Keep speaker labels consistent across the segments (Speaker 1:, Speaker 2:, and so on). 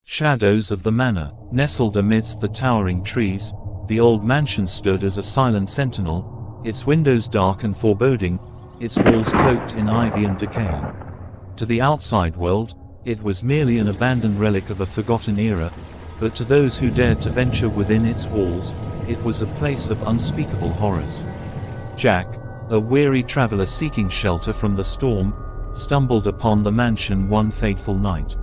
Speaker 1: Shadows of the manor. Nestled amidst the towering trees, the old mansion stood as a silent sentinel, its windows dark and foreboding, its walls cloaked in ivy and decay. To the outside world, it was merely an abandoned relic of a forgotten era, but to those who dared to venture within its walls, it was a place of unspeakable horrors. Jack, a weary traveler seeking shelter from the storm, stumbled upon the mansion one fateful night.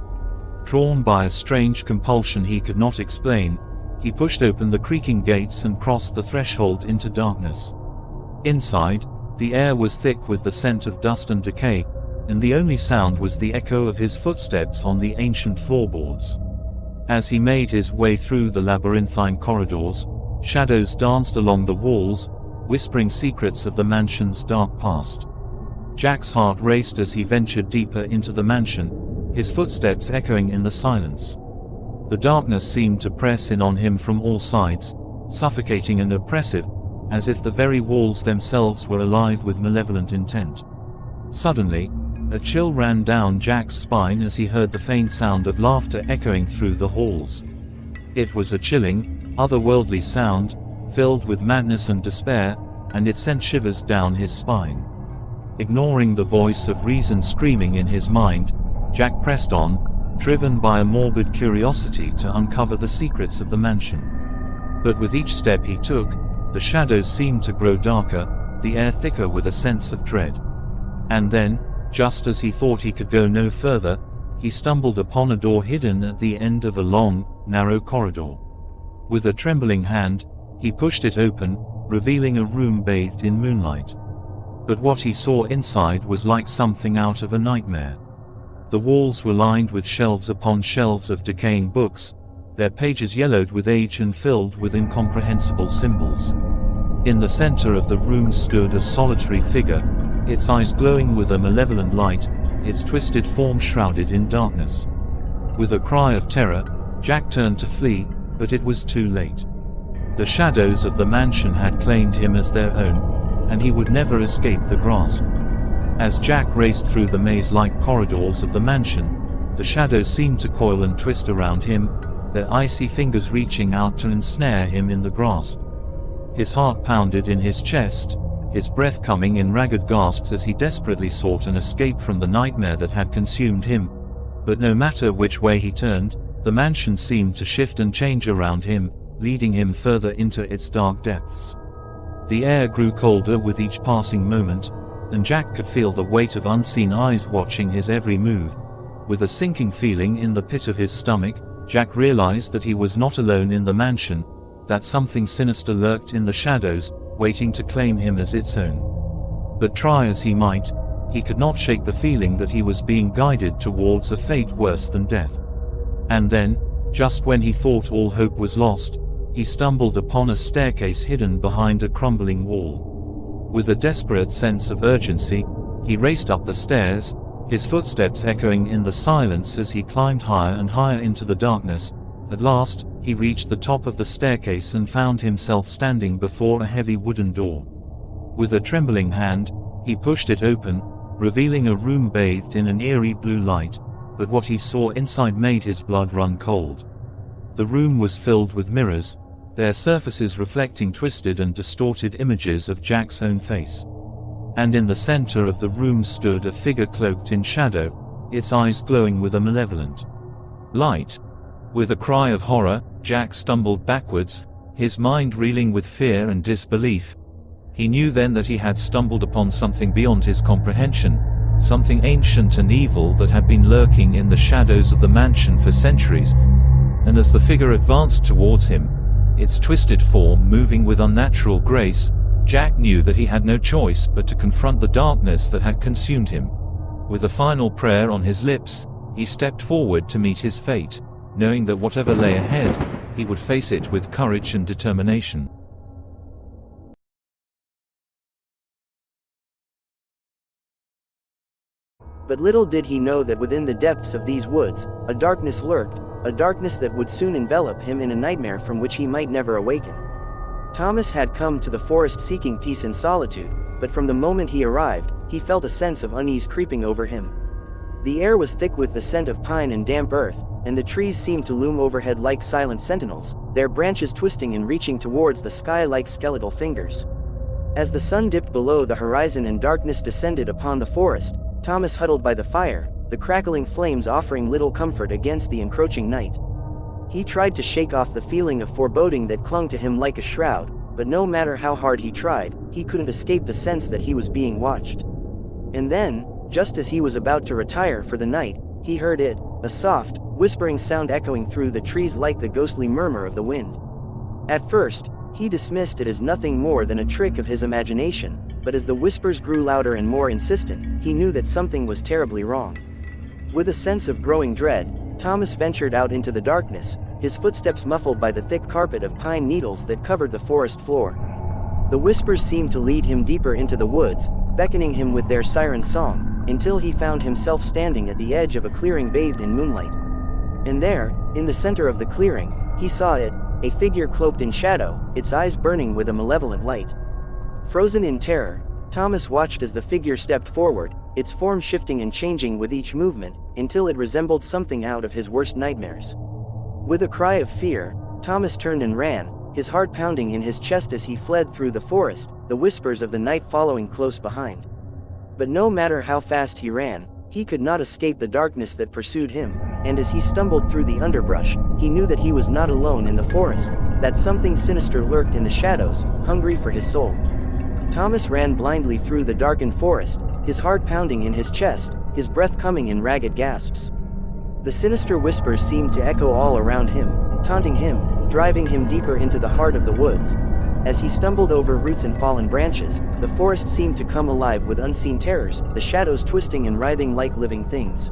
Speaker 1: Drawn by a strange compulsion he could not explain, he pushed open the creaking gates and crossed the threshold into darkness. Inside, the air was thick with the scent of dust and decay, and the only sound was the echo of his footsteps on the ancient floorboards. As he made his way through the labyrinthine corridors, shadows danced along the walls, whispering secrets of the mansion's dark past. Jack's heart raced as he ventured deeper into the mansion, his footsteps echoing in the silence. The darkness seemed to press in on him from all sides, suffocating and oppressive, as if the very walls themselves were alive with malevolent intent. Suddenly, a chill ran down Jack's spine as he heard the faint sound of laughter echoing through the halls. It was a chilling, otherworldly sound, filled with madness and despair, and it sent shivers down his spine. Ignoring the voice of reason screaming in his mind, Jack pressed on, driven by a morbid curiosity to uncover the secrets of the mansion. But with each step he took, the shadows seemed to grow darker, the air thicker with a sense of dread. And then, just as he thought he could go no further, he stumbled upon a door hidden at the end of a long, narrow corridor. With a trembling hand, he pushed it open, revealing a room bathed in moonlight. But what he saw inside was like something out of a nightmare. The walls were lined with shelves upon shelves of decaying books, their pages yellowed with age and filled with incomprehensible symbols. In the center of the room stood a solitary figure, its eyes glowing with a malevolent light, its twisted form shrouded in darkness. With a cry of terror, Jack turned to flee, but it was too late. The shadows of the mansion had claimed him as their own, and he would never escape the grasp. As Jack raced through the maze-like corridors of the mansion, the shadows seemed to coil and twist around him, their icy fingers reaching out to ensnare him in the grasp. His heart pounded in his chest, his breath coming in ragged gasps as he desperately sought an escape from the nightmare that had consumed him. But no matter which way he turned, the mansion seemed to shift and change around him, leading him further into its dark depths. The air grew colder with each passing moment, and Jack could feel the weight of unseen eyes watching his every move. With a sinking feeling in the pit of his stomach, Jack realized that he was not alone in the mansion, that something sinister lurked in the shadows, waiting to claim him as its own. But try as he might, he could not shake the feeling that he was being guided towards a fate worse than death. And then, just when he thought all hope was lost, he stumbled upon a staircase hidden behind a crumbling wall. With a desperate sense of urgency, he raced up the stairs, his footsteps echoing in the silence as he climbed higher and higher into the darkness. At last, he reached the top of the staircase and found himself standing before a heavy wooden door. With a trembling hand, he pushed it open, revealing a room bathed in an eerie blue light, but what he saw inside made his blood run cold. The room was filled with mirrors, their surfaces reflecting twisted and distorted images of Jack's own face. And in the center of the room stood a figure cloaked in shadow, its eyes glowing with a malevolent light. With a cry of horror, Jack stumbled backwards, his mind reeling with fear and disbelief. He knew then that he had stumbled upon something beyond his comprehension, something ancient and evil that had been lurking in the shadows of the mansion for centuries. And as the figure advanced towards him, its twisted form moving with unnatural grace, Jack knew that he had no choice but to confront the darkness that had consumed him. With a final prayer on his lips, he stepped forward to meet his fate, knowing that whatever lay ahead, he would face it with courage and determination.
Speaker 2: But little did he know that within the depths of these woods, a darkness lurked, a darkness that would soon envelop him in a nightmare from which he might never awaken. Thomas had come to the forest seeking peace and solitude, but from the moment he arrived, he felt a sense of unease creeping over him. The air was thick with the scent of pine and damp earth, and the trees seemed to loom overhead like silent sentinels, their branches twisting and reaching towards the sky like skeletal fingers. As the sun dipped below the horizon and darkness descended upon the forest, Thomas huddled by the fire, the crackling flames offering little comfort against the encroaching night. He tried to shake off the feeling of foreboding that clung to him like a shroud, but no matter how hard he tried, he couldn't escape the sense that he was being watched. And then, just as he was about to retire for the night, he heard it, a soft, whispering sound echoing through the trees like the ghostly murmur of the wind. At first, he dismissed it as nothing more than a trick of his imagination, but as the whispers grew louder and more insistent, he knew that something was terribly wrong. With a sense of growing dread, Thomas ventured out into the darkness, his footsteps muffled by the thick carpet of pine needles that covered the forest floor. The whispers seemed to lead him deeper into the woods, beckoning him with their siren song, until he found himself standing at the edge of a clearing bathed in moonlight. And there, in the center of the clearing, he saw it, a figure cloaked in shadow, its eyes burning with a malevolent light. Frozen in terror, Thomas watched as the figure stepped forward, its form shifting and changing with each movement, until it resembled something out of his worst nightmares. With a cry of fear, Thomas turned and ran, his heart pounding in his chest as he fled through the forest, the whispers of the night following close behind. But no matter how fast he ran, he could not escape the darkness that pursued him, and as he stumbled through the underbrush, he knew that he was not alone in the forest, that something sinister lurked in the shadows, hungry for his soul. Thomas ran blindly through the darkened forest, his heart pounding in his chest, his breath coming in ragged gasps. The sinister whispers seemed to echo all around him, taunting him, driving him deeper into the heart of the woods. As he stumbled over roots and fallen branches, the forest seemed to come alive with unseen terrors, the shadows twisting and writhing like living things.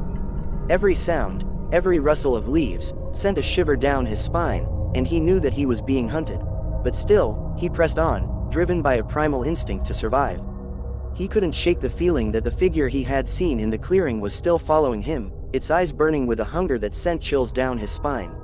Speaker 2: Every sound, every rustle of leaves, sent a shiver down his spine, and he knew that he was being hunted. But still, he pressed on, driven by a primal instinct to survive. He couldn't shake the feeling that the figure he had seen in the clearing was still following him, its eyes burning with a hunger that sent chills down his spine.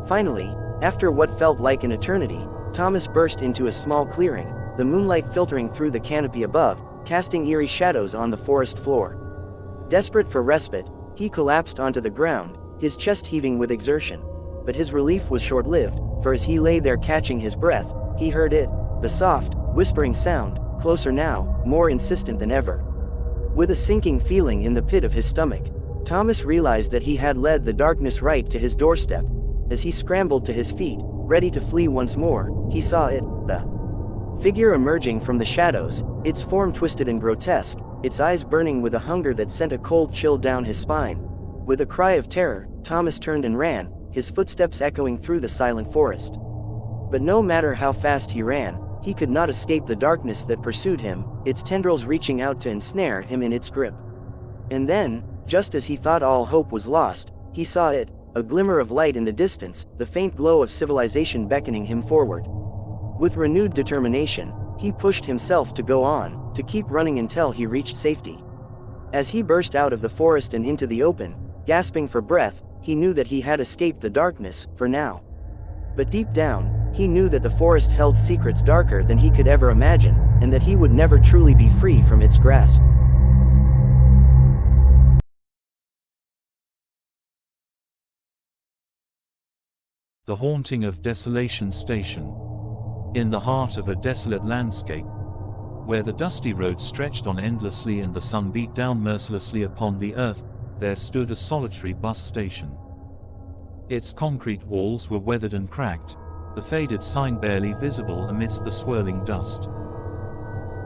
Speaker 2: Finally, after what felt like an eternity, Thomas burst into a small clearing, the moonlight filtering through the canopy above, casting eerie shadows on the forest floor. Desperate for respite, he collapsed onto the ground, his chest heaving with exertion. But his relief was short-lived, for as he lay there catching his breath, he heard it, the soft, whispering sound, closer now, more insistent than ever. With a sinking feeling in the pit of his stomach, Thomas realized that he had led the darkness right to his doorstep. As he scrambled to his feet, ready to flee once more, he saw it, the figure emerging from the shadows, its form twisted and grotesque, its eyes burning with a hunger that sent a cold chill down his spine. With a cry of terror, Thomas turned and ran, his footsteps echoing through the silent forest. But no matter how fast he ran, he could not escape the darkness that pursued him, its tendrils reaching out to ensnare him in its grip. And then, just as he thought all hope was lost, he saw it, a glimmer of light in the distance, the faint glow of civilization beckoning him forward. With renewed determination, he pushed himself to go on, to keep running until he reached safety. As he burst out of the forest and into the open, gasping for breath, he knew that he had escaped the darkness, for now. But deep down, he knew that the forest held secrets darker than he could ever imagine, and that he would never truly be free from its grasp.
Speaker 1: The Haunting of Desolation Station. In the heart of a desolate landscape, where the dusty road stretched on endlessly and the sun beat down mercilessly upon the earth, there stood a solitary bus station. Its concrete walls were weathered and cracked, the faded sign barely visible amidst the swirling dust.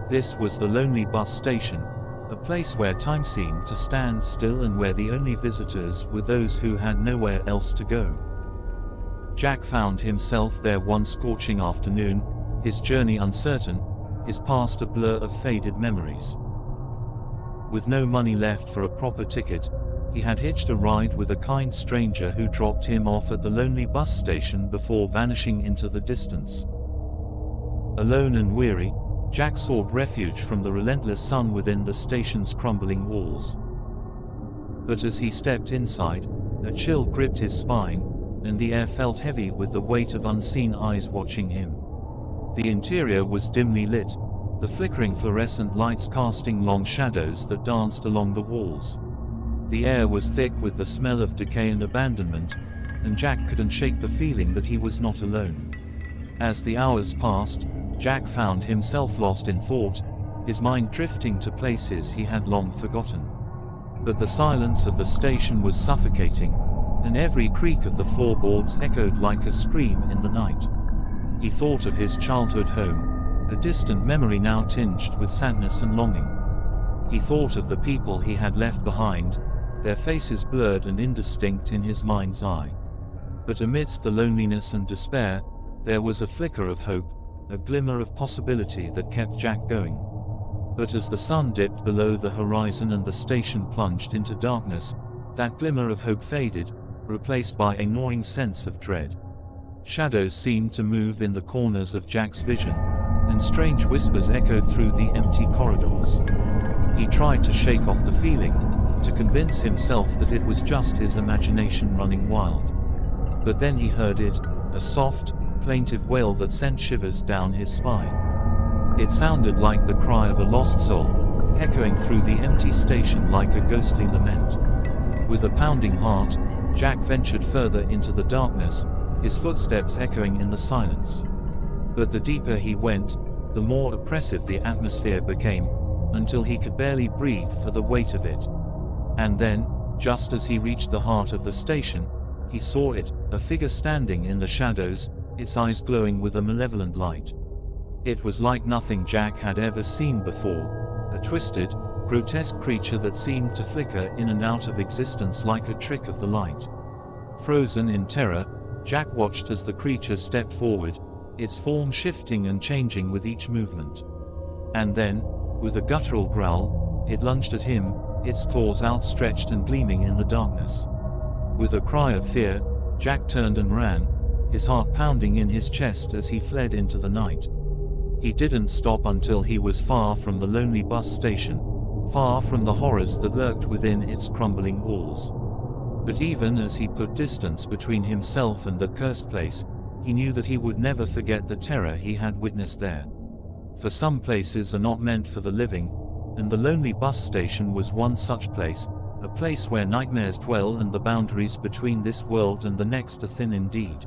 Speaker 1: This was the lonely bus station, a place where time seemed to stand still and where the only visitors were those who had nowhere else to go. Jack found himself there one scorching afternoon, his journey uncertain, his past a blur of faded memories. With no money left for a proper ticket, he had hitched a ride with a kind stranger who dropped him off at the lonely bus station before vanishing into the distance. Alone and weary, Jack sought refuge from the relentless sun within the station's crumbling walls. But as he stepped inside, a chill gripped his spine, and the air felt heavy with the weight of unseen eyes watching him. The interior was dimly lit, the flickering fluorescent lights casting long shadows that danced along the walls. The air was thick with the smell of decay and abandonment, and Jack couldn't shake the feeling that he was not alone. As the hours passed, Jack found himself lost in thought, his mind drifting to places he had long forgotten. But the silence of the station was suffocating, and every creak of the floorboards echoed like a scream in the night. He thought of his childhood home, a distant memory now tinged with sadness and longing. He thought of the people he had left behind, their faces blurred and indistinct in his mind's eye. But amidst the loneliness and despair, there was a flicker of hope, a glimmer of possibility that kept Jack going. But as the sun dipped below the horizon and the station plunged into darkness, that glimmer of hope faded, replaced by a gnawing sense of dread. Shadows seemed to move in the corners of Jack's vision, and strange whispers echoed through the empty corridors. He tried to shake off the feeling, to convince himself that it was just his imagination running wild. But then he heard it, a soft, plaintive wail that sent shivers down his spine. It sounded like the cry of a lost soul, echoing through the empty station like a ghostly lament. With a pounding heart, Jack ventured further into the darkness, his footsteps echoing in the silence. But the deeper he went, the more oppressive the atmosphere became, until he could barely breathe for the weight of it. And then, just as he reached the heart of the station, he saw it, a figure standing in the shadows, its eyes glowing with a malevolent light. It was like nothing Jack had ever seen before, a twisted, grotesque creature that seemed to flicker in and out of existence like a trick of the light. Frozen in terror, Jack watched as the creature stepped forward, its form shifting and changing with each movement. And then, with a guttural growl, it lunged at him, its claws outstretched and gleaming in the darkness. With a cry of fear, Jack turned and ran, his heart pounding in his chest as he fled into the night. He didn't stop until he was far from the lonely bus station, far from the horrors that lurked within its crumbling walls. But even as he put distance between himself and the cursed place, he knew that he would never forget the terror he had witnessed there. For some places are not meant for the living, and the lonely bus station was one such place, a place where nightmares dwell and the boundaries between this world and the next are thin indeed.